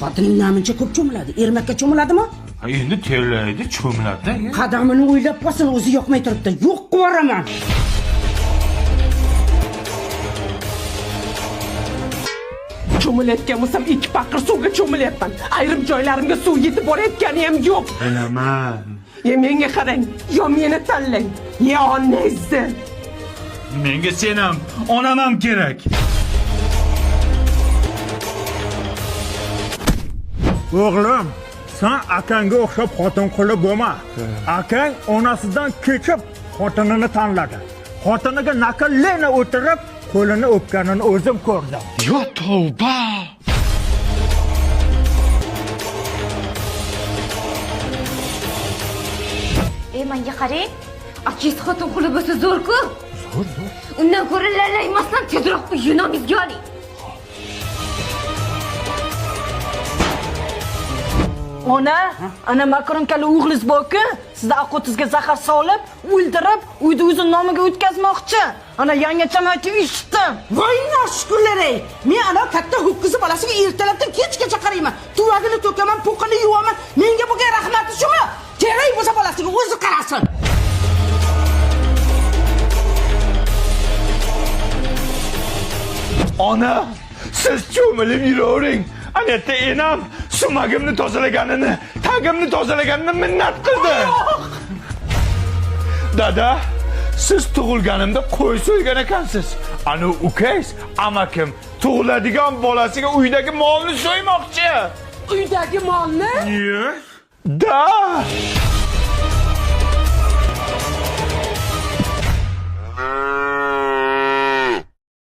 Xotining namuncha ko'p cho'miladi. Ermakka cho'miladimi? Endi terlaydi, cho'miladi. Qadamini o'ylab qolsin, o'zi yoqmay turibdi. Yo'q qilib yuboraman. Cho'milayotgan bo'lsam 2 paqir suvga cho'milayapman. Ayrim joylarimga suv yetib borayotgani ham yo'q. Bilaman. Menga qarang, yo meni tanlang, yo onangizni. Menga sen ham, onam ham kerak. O'g'lim, sen akangga o'xshab xotin qilib bo'lma. Akang onasidan kechib xotinini tanladi. Xotiniga naqllena o'tirib, qo'lini o'pganini o'zim ko'rdim. Yo tavba. Menga qarang, akangiz xotin quli bo'lsa zo'r-ku. Zo'r. Undan ko'ra lalaymasdan tezroq uyinamizga oling. Ona, ana makaronkali o'g'liz bor-ku, sizni aqotizga zahar solib, o'ldirib, uyni o'zini nomiga o'tkazmoqchi. Ana yangacham aytib eshitdim. Voy noshkurlar-ey. Men ana katta ho'kizi bolasiga ertalabdan kechgacha qarayman. Tuvagini to'kaman, po'qini yuvaman. Menga bo'lgan rahmati shumi? Kerak bo'lsa bolasiga o'zi qarasin. Ona, siz cho'milib yuravering. Anetta enam sumagimni tozalaganini, tagimni tozalaganini minnat qildi. Dada, siz tug'ilganimda qo'y so'ygan ekansiz. Ana ukangiz, amakim tug'iladigan bolasiga uydagi molni so'ymoqchi. Uydagi molni? Yes. Da.